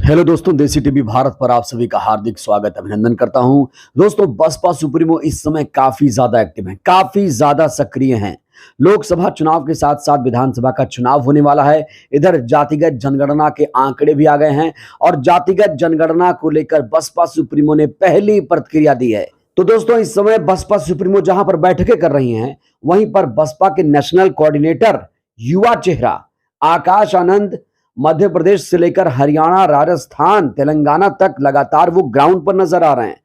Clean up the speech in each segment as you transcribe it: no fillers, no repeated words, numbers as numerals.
Hello दोस्तों, देसी TV Bharat पर आप सभी का हार्दिक स्वागत अभिनंदन करता हूं। दोस्तों, बसपा सुप्रीमो इस समय काफी ज्यादा एक्टिव हैं, काफी ज्यादा सक्रिय हैं। लोकसभा चुनाव के साथ साथ विधानसभा का चुनाव होने वाला है। इधर जातिगत जनगणना के आंकड़े भी आ गए हैं और जातिगत जनगणना को लेकर बसपा सुप्रीमो ने पहली प्रतिक्रिया दी है। तो दोस्तों, इस समय बसपा सुप्रीमो जहां पर बैठकें कर रही हैं, वहीं पर बसपा के नेशनल कोऑर्डिनेटर, युवा चेहरा आकाश आनंद मध्य प्रदेश से लेकर हरियाणा, राजस्थान, तेलंगाना तक लगातार वो ग्राउंड पर नजर आ रहे हैं।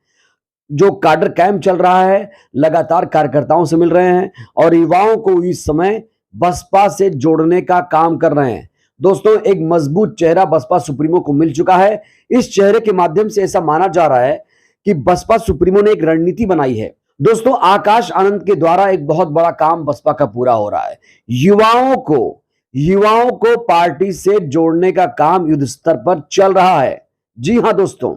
जो काडर कैंप चल रहा है, लगातार कार्यकर्ताओं से मिल रहे हैं और युवाओं को इस समय बसपा से जोड़ने का काम कर रहे हैं। दोस्तों, एक मजबूत चेहरा बसपा सुप्रीमो को मिल चुका है। इस चेहरे के माध्यम से ऐसा माना जा रहा है कि बसपा सुप्रीमो ने एक रणनीति बनाई है। दोस्तों, आकाश आनंद के द्वारा एक बहुत बड़ा काम बसपा का पूरा हो रहा है। युवाओं को पार्टी से जोड़ने का काम युद्ध स्तर पर चल रहा है। जी हां दोस्तों,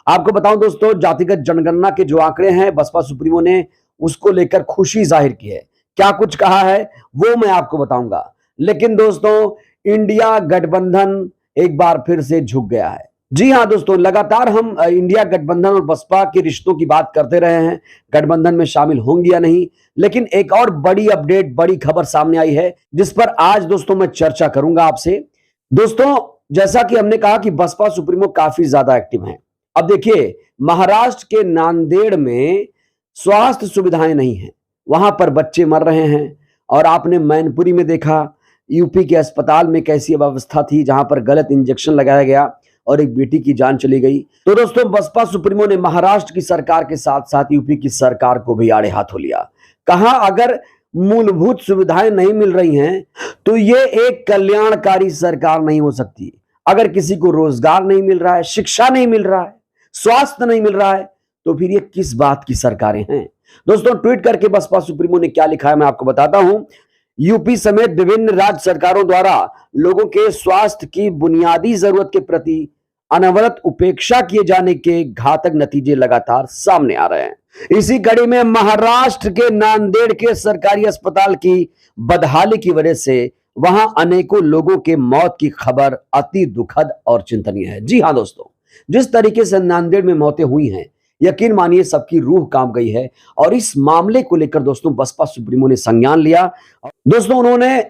आपको बताऊं दोस्तों, जातिगत जनगणना के जो आंकड़े हैं, बसपा सुप्रीमो ने उसको लेकर खुशी जाहिर की है। क्या कुछ कहा है वो मैं आपको बताऊंगा। लेकिन दोस्तों, इंडिया गठबंधन एक बार फिर से झुक गया है। जी हां दोस्तों, लगातार हम इंडिया गठबंधन और बसपा के रिश्तों की बात करते रहे हैं, गठबंधन में शामिल होंगी या नहीं। लेकिन एक और बड़ी अपडेट, बड़ी खबर सामने आई है, जिस पर आज दोस्तों मैं चर्चा करूंगा आपसे। दोस्तों, जैसा कि हमने कहा कि बसपा सुप्रीमो काफी ज्यादा एक्टिव हैं। अब देखिए, महाराष्ट्र के नांदेड़ में स्वास्थ्य सुविधाएं नहीं हैं, वहां पर बच्चे मर रहे हैं। और आपने मैनपुरी में देखा, यूपी के अस्पताल में कैसी व्यवस्था थी, जहां पर गलत इंजेक्शन लगाया गया और एक बेटी की जान चली गई। तो दोस्तों, बसपा सुप्रीमो ने महाराष्ट्र की सरकार के साथ साथ यूपी की सरकार को भी आड़े हाथों लिया। कहा, अगर मूलभूत सुविधाएं नहीं मिल रही हैं तो ये एक कल्याणकारी सरकार नहीं हो सकती। अगर किसी को रोजगार नहीं मिल रहा है, शिक्षा नहीं मिल रहा है, स्वास्थ्य नहीं मिल रहा है, तो फिर ये किस बात की सरकारें हैं। दोस्तों, ट्वीट करके बसपा सुप्रीमो ने क्या लिखा है मैं आपको बताता हूं। यूपी समेत विभिन्न राज्य सरकारों द्वारा लोगों के स्वास्थ्य की बुनियादी जरूरत के प्रति अनवरत उपेक्षा किए जाने के घातक नतीजे लगातार सामने आ रहे हैं। इसी कड़ी में महाराष्ट्र के नांदेड़ के सरकारी अस्पताल की बदहाली की वजह से वहां अनेकों लोगों के मौत की खबर अति दुखद और चिंतनीय है। जी हां दोस्तों, जिस तरीके से नांदेड़ में मौतें हुई हैं, यकीन मानिए सबकी रूह कांप गई है। और इस मामले को लेकर दोस्तों बसपा सुप्रीमो ने संज्ञान लिया। दोस्तों, उन्होंने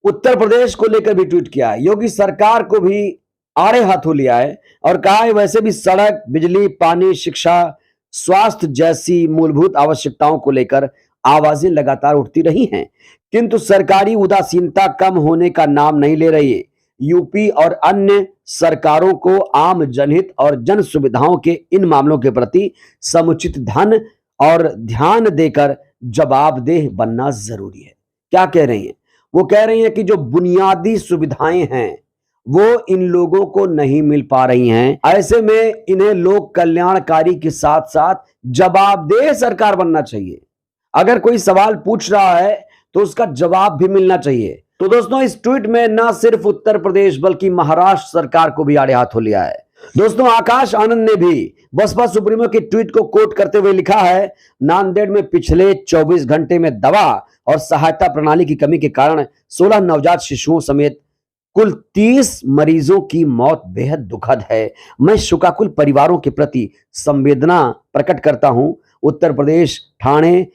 उत्तर प्रदेश को लेकर भी ट्वीट किया है, योगी सरकार को भी आड़े हाथों लिया है और कहा है वैसे भी सड़क, बिजली, पानी, शिक्षा, स्वास्थ्य जैसी मूलभूत आवश्यकताओं को लेकर आवाजें लगातार उठती रही हैं, किंतु सरकारी उदासीनता कम होने का नाम नहीं ले रही है। यूपी और अन्य सरकारों को आम जनहित और जन सुविधाओं के इन मामलों के प्रति समुचित धन और ध्यान देकर जवाबदेह बनना जरूरी है। क्या कह रही हैं? वो कह रही हैं कि जो बुनियादी सुविधाएं हैं वो इन लोगों को नहीं मिल पा रही हैं। ऐसे में इन्हें लोक कल्याणकारी के साथ साथ जवाबदेह सरकार बनना चाहिए। अगर कोई सवाल पूछ रहा है तो उसका जवाब भी मिलना चाहिए। तो दोस्तों, इस ट्वीट में न सिर्फ उत्तर प्रदेश बल्कि महाराष्ट्र सरकार को भी आड़े हाथों लिया है। दोस्तों, आकाश आनंद ने भी बसपा सुप्रीमो के ट्वीट को कोट करते हुए लिखा है, नांदेड़ में पिछले 24 घंटे में दवा और सहायता प्रणाली की कमी के कारण 16 नवजात शिशुओं समेत कुल 30 मरीजों की मौत बेहद दुखद है। मैं शोकाकुल परिवारों के प्रति संवेदना प्रकट करता हूं। उत्तर प्रदेश, ठाणे,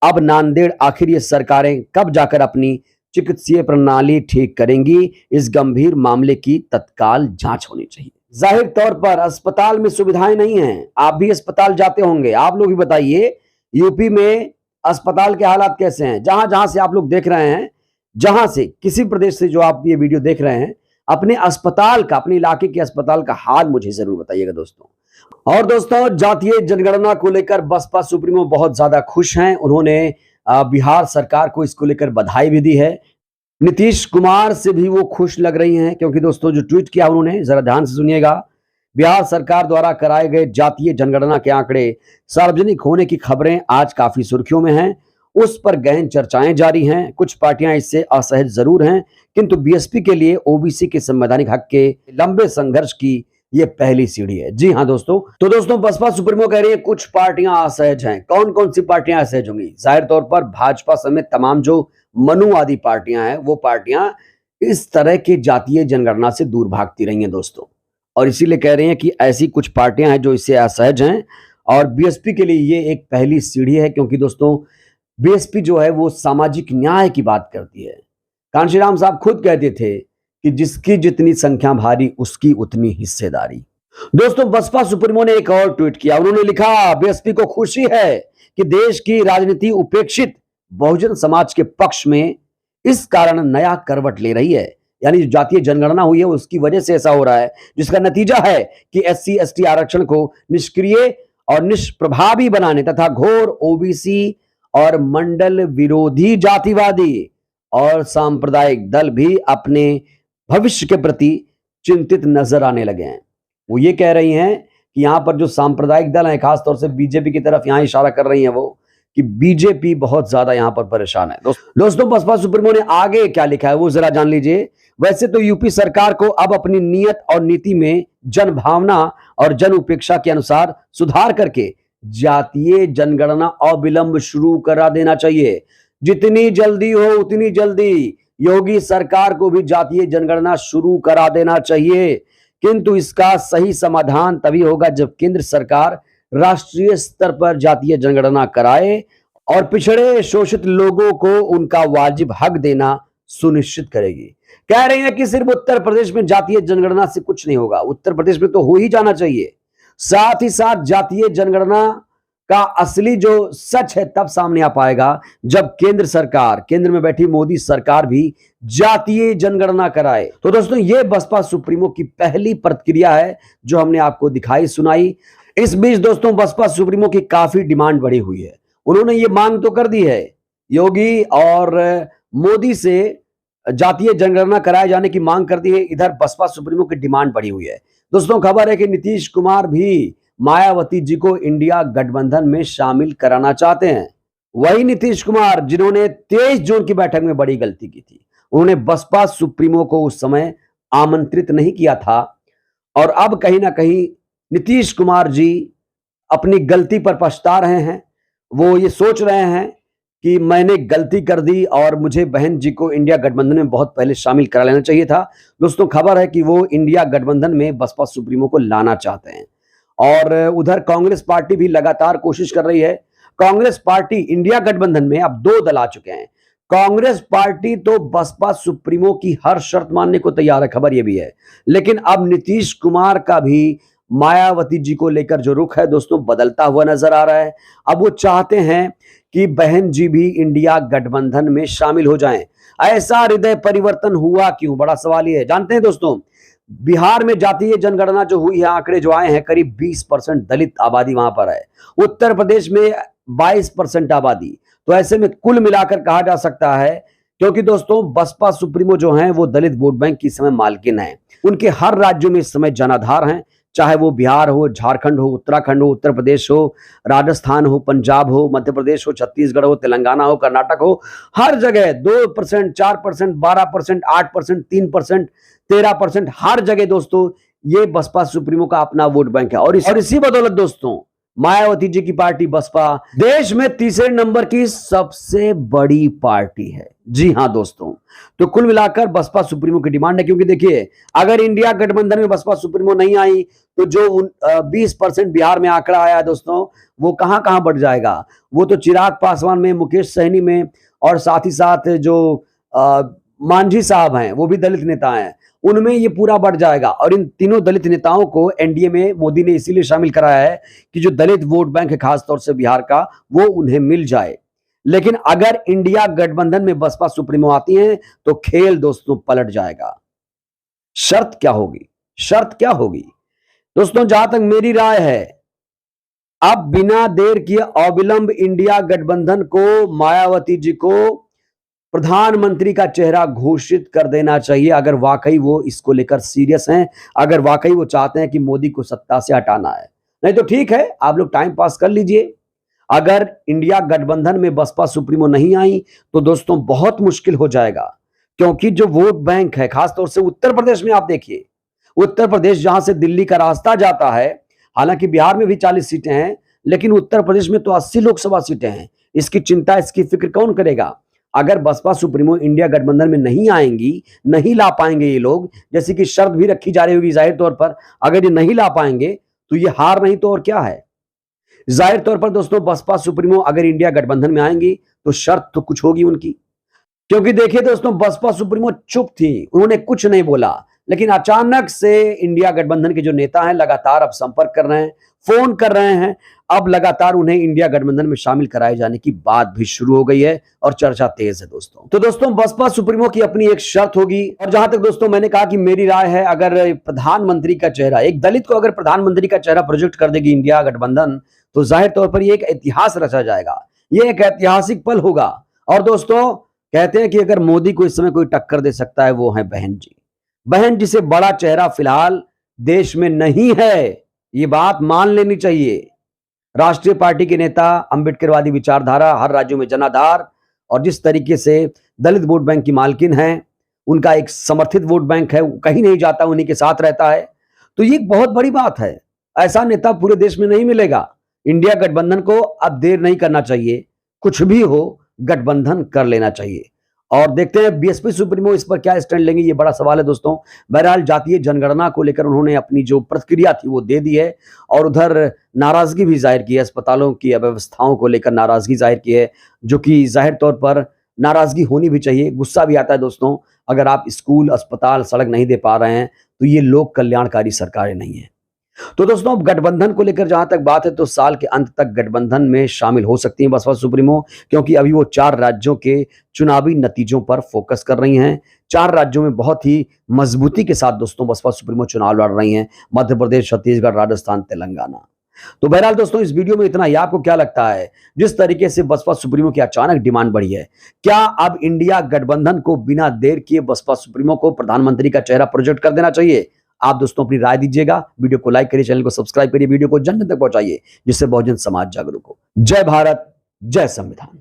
अब नांदेड़, आखिर ये सरकारें कब जाकर अपनी चिकित्सीय प्रणाली ठीक करेंगी? इस गंभीर मामले की तत्काल जांच होनी चाहिए। जाहिर तौर पर अस्पताल में सुविधाएं नहीं हैं। आप भी अस्पताल जाते होंगे, आप लोग भी बताइए यूपी में अस्पताल के हालात कैसे हैं। जहां जहां से आप लोग देख रहे हैं, जहां से किसी प्रदेश से जो आप ये वीडियो देख रहे हैं, अपने अस्पताल का, अपने इलाके के अस्पताल का हाल मुझे जरूर बताइएगा दोस्तों। और दोस्तों, जातीय जनगणना को लेकर बसपा सुप्रीमो बहुत ज्यादा खुश हैं। उन्होंने बिहार सरकार को इसको लेकर बधाई भी दी है। नीतीश कुमार से भी वो खुश लग रही हैं, क्योंकि दोस्तों जो ट्वीट किया उन्होंने, जरा ध्यान से सुनिएगा। बिहार सरकार द्वारा कराए गए जातीय जनगणना के आंकड़े सार्वजनिक होने की खबरें आज काफी सुर्खियों में हैं। उस पर गहन चर्चाएं जारी हैं। कुछ पार्टियां इससे असहज जरूर हैं, किंतु बीएसपी के लिए ओबीसी के संवैधानिक हक के लंबे संघर्ष की ये पहली सीढ़ी है। जी हां दोस्तों, तो दोस्तों बसपा सुप्रीमो कह रही है कुछ पार्टियां असहज हैं। कौन कौन सी पार्टियां असहज होंगी? जाहिर तौर पर भाजपा समेत तमाम जो मनुवादी पार्टियां हैं, वो पार्टियां इस तरह की जातीय जनगणना से दूर भागती रही हैं दोस्तों। और इसीलिए कह रहे हैं कि ऐसी कुछ पार्टियां हैं जो इससे असहज हैं और बीएसपी के लिए ये एक पहली सीढ़ी है, क्योंकि दोस्तों बीएसपी जो है वो सामाजिक न्याय की बात करती है। कांशीराम साहब खुद कहते थे कि जिसकी जितनी संख्या भारी उसकी उतनी हिस्सेदारी। दोस्तों बसपा सुप्रीमो ने एक और ट्वीट किया। उन्होंने लिखा, बीएसपी को खुशी है कि देश की राजनीति उपेक्षित बहुजन समाज के पक्ष में इस कारण नया करवट ले रही है। यानी जो जातीय जनगणना हुई है उसकी वजह से ऐसा हो रहा है, जिसका नतीजा है कि एससी एसटी आरक्षण को निष्क्रिय और निष्प्रभावी बनाने तथा घोर ओबीसी और मंडल विरोधी जातिवादी और सांप्रदायिक दल भी अपने भविष्य के प्रति चिंतित नजर आने लगे हैं। वो ये कह रही हैं कि यहां पर जो सांप्रदायिक दल हैं, खासतौर से बीजेपी की तरफ यहां इशारा कर रही हैं वो कि बीजेपी बहुत ज्यादा यहां पर परेशान है। दोस्तों बसपा सुप्रीमो ने आगे क्या लिखा है वो जरा जान लीजिए। वैसे तो यूपी सरकार को अब अपनी नीयत और नीति में जन भावना और जन उपेक्षा के अनुसार सुधार करके जातीय जनगणना अविलंब शुरू करा देना चाहिए। जितनी जल्दी हो उतनी जल्दी योगी सरकार को भी जातीय जनगणना शुरू करा देना चाहिए, किंतु इसका सही समाधान तभी होगा जब केंद्र सरकार राष्ट्रीय स्तर पर जातीय जनगणना कराए और पिछड़े शोषित लोगों को उनका वाजिब हक देना सुनिश्चित करेगी। कह रहे हैं कि सिर्फ उत्तर प्रदेश में जातीय जनगणना से कुछ नहीं होगा, उत्तर प्रदेश में तो हो ही जाना चाहिए। साथ ही साथ जातीय जनगणना का असली जो सच है तब सामने आ पाएगा जब केंद्र सरकार, केंद्र में बैठी मोदी सरकार भी जातीय जनगणना कराए। तो दोस्तों ये बसपा सुप्रीमो की पहली प्रतिक्रिया है जो हमने आपको दिखाई सुनाई। इस बीच दोस्तों बसपा सुप्रीमो की काफी डिमांड बढ़ी हुई है। उन्होंने ये मांग तो कर दी है योगी और मोदी से, जातीय जनगणना कराए जाने की मांग कर दी है। इधर बसपा सुप्रीमो की डिमांड बढ़ी हुई है। दोस्तों खबर है कि नीतीश कुमार भी मायावती जी को इंडिया गठबंधन में शामिल कराना चाहते हैं। वही नीतीश कुमार जिन्होंने 23 जून की बैठक में बड़ी गलती की थी। उन्होंने बसपा सुप्रीमो को उस समय आमंत्रित नहीं किया था और अब कहीं ना कहीं नीतीश कुमार जी अपनी गलती पर पछता रहे हैं। वो ये सोच रहे हैं कि मैंने गलती कर दी और मुझे बहन जी को इंडिया गठबंधन में बहुत पहले शामिल करा लेना चाहिए था। दोस्तों खबर है कि वो इंडिया गठबंधन में बसपा सुप्रीमो को लाना चाहते हैं और उधर कांग्रेस पार्टी भी लगातार कोशिश कर रही है। कांग्रेस पार्टी इंडिया गठबंधन में अब 2 दल आ चुके हैं। कांग्रेस पार्टी तो बसपा सुप्रीमो की हर शर्त मानने को तैयार है, खबर यह भी है। लेकिन अब नीतीश कुमार का भी मायावती जी को लेकर जो रुख है दोस्तों बदलता हुआ नजर आ रहा है। अब वो चाहते हैं कि बहन जी भी इंडिया गठबंधन में शामिल हो जाएं। ऐसा हृदय परिवर्तन हुआ क्यों, बड़ा सवाल ये है। जानते हैं दोस्तों बिहार में जातीय जनगणना जो हुई है, आंकड़े जो आए हैं करीब 20% दलित आबादी वहां पर है। उत्तर प्रदेश में 22% आबादी। तो ऐसे में कुल मिलाकर कहा जा सकता है, क्योंकि दोस्तों बसपा सुप्रीमो जो हैं वो दलित वोट बैंक की समय मालकिन है। उनके हर राज्यों में इस समय जनाधार हैं, चाहे वो बिहार हो, झारखंड हो, उत्तराखंड हो, उत्तर प्रदेश हो, राजस्थान हो, पंजाब हो, मध्य प्रदेश हो, छत्तीसगढ़ हो, तेलंगाना हो, कर्नाटक हो, हर जगह 2%, 4%, 12%, 8%, 3%, 13%, हर जगह दोस्तों ये बसपा सुप्रीमो का अपना वोट बैंक है। और इसी बदौलत दोस्तों मायावती जी की पार्टी बसपा देश में तीसरे नंबर की सबसे बड़ी पार्टी है। जी हां दोस्तों, तो कुल मिलाकर बसपा सुप्रीमो की डिमांड है, क्योंकि देखिए अगर इंडिया गठबंधन में बसपा सुप्रीमो नहीं आई तो जो 20% बिहार में आंकड़ा आया दोस्तों वो कहां कहां बढ़ जाएगा। वो तो चिराग पासवान में, मुकेश सहनी में और साथ ही साथ जो मांझी साहब हैं वो भी दलित नेता हैं, उनमें ये पूरा बढ़ जाएगा। और इन तीनों दलित नेताओं को एनडीए में मोदी ने इसीलिए शामिल कराया है कि जो दलित वोट बैंक है खासतौर से बिहार का, वो उन्हें मिल जाए। लेकिन अगर इंडिया गठबंधन में बसपा सुप्रीमो आती है तो खेल दोस्तों पलट जाएगा। शर्त क्या होगी, शर्त क्या होगी दोस्तों, जहां तक मेरी राय है अब बिना देर किए अविलंब इंडिया गठबंधन को, मायावती जी को प्रधानमंत्री का चेहरा घोषित कर देना चाहिए। अगर वाकई वो इसको लेकर सीरियस हैं, अगर वाकई वो चाहते हैं कि मोदी को सत्ता से हटाना है। नहीं तो ठीक है, आप लोग टाइम पास कर लीजिए। अगर इंडिया गठबंधन में बसपा सुप्रीमो नहीं आई तो दोस्तों बहुत मुश्किल हो जाएगा, क्योंकि जो वोट बैंक है खासतौर से उत्तर प्रदेश में, आप देखिए उत्तर प्रदेश जहां से दिल्ली का रास्ता जाता है, हालांकि बिहार में भी 40 सीटें हैं, लेकिन उत्तर प्रदेश में तो 80 लोकसभा सीटें हैं। इसकी चिंता, इसकी फिक्र कौन करेगा। अगर बसपा सुप्रीमो इंडिया गठबंधन में नहीं आएंगी, नहीं ला पाएंगे ये लोग, जैसे कि शर्त भी रखी जा रही होगी जाहिर तौर पर, अगर ये नहीं ला पाएंगे तो ये हार नहीं तो और क्या है। जाहिर तौर पर दोस्तों बसपा सुप्रीमो अगर इंडिया गठबंधन में आएंगी तो शर्त तो कुछ होगी उनकी, क्योंकि देखिए दोस्तों बसपा सुप्रीमो चुप थी, उन्होंने कुछ नहीं बोला, लेकिन अचानक से इंडिया गठबंधन के जो नेता हैं लगातार अब संपर्क कर रहे हैं, फोन कर रहे हैं, अब लगातार उन्हें इंडिया गठबंधन में शामिल कराए जाने की बात भी शुरू हो गई है और चर्चा तेज है दोस्तों। तो दोस्तों बसपा सुप्रीमो की अपनी एक शर्त होगी, और जहां तक दोस्तों मैंने कहा कि मेरी राय है, अगर प्रधानमंत्री का चेहरा, एक दलित को अगर प्रधानमंत्री का चेहरा प्रोजेक्ट कर देगी इंडिया गठबंधन, तो जाहिर तौर पर यह एक इतिहास रचा जाएगा, यह एक ऐतिहासिक पल होगा। और दोस्तों कहते हैं कि अगर मोदी को इस समय कोई टक्कर दे सकता है वो है बहन जी। बहन जी से बड़ा चेहरा फिलहाल देश में नहीं है, ये बात मान लेनी चाहिए। राष्ट्रीय पार्टी के नेता, अंबेडकरवादी विचारधारा, हर राज्यों में जनाधार, और जिस तरीके से दलित वोट बैंक की मालकिन है, उनका एक समर्थित वोट बैंक है, कहीं नहीं जाता, उन्हीं के साथ रहता है, तो ये एक बहुत बड़ी बात है। ऐसा नेता पूरे देश में नहीं मिलेगा। इंडिया गठबंधन को अब देर नहीं करना चाहिए, कुछ भी हो गठबंधन कर लेना चाहिए। और देखते हैं बीएसपी सुप्रीमो इस पर क्या स्टैंड लेंगे, ये बड़ा सवाल है दोस्तों। बहरहाल जातीय जनगणना को लेकर उन्होंने अपनी जो प्रतिक्रिया थी वो दे दी है, और उधर नाराजगी भी जाहिर की है, अस्पतालों की अव्यवस्थाओं को लेकर नाराजगी जाहिर की है, जो कि जाहिर तौर पर नाराजगी होनी भी चाहिए। गुस्सा भी आता है दोस्तों, अगर आप स्कूल, अस्पताल, सड़क नहीं दे पा रहे हैं तो ये लोक कल्याणकारी सरकारें नहीं है। तो दोस्तों अब गठबंधन को लेकर जहां तक बात है, तो साल के अंत तक गठबंधन में शामिल हो सकती हैं बसपा सुप्रीमो, क्योंकि अभी वो 4 राज्यों के चुनावी नतीजों पर फोकस कर रही हैं। 4 राज्यों में बहुत ही मजबूती के साथ दोस्तों बसपा सुप्रीमो चुनाव लड़ रही हैं, मध्य प्रदेश, छत्तीसगढ़, राजस्थान, तेलंगाना। तो बहरहाल दोस्तों इस वीडियो में इतना ही। आपको क्या लगता है, जिस तरीके से बसपा सुप्रीमो की अचानक डिमांड बढ़ी है, क्या अब इंडिया गठबंधन को बिना देर किए बसपा सुप्रीमो को प्रधानमंत्री का चेहरा प्रोजेक्ट कर देना चाहिए? आप दोस्तों अपनी राय दीजिएगा, वीडियो को लाइक करिए, चैनल को सब्सक्राइब करिए, वीडियो को जन जन तक पहुंचाइए, जिससे बहुजन समाज जागरूक हो। जय भारत, जय संविधान।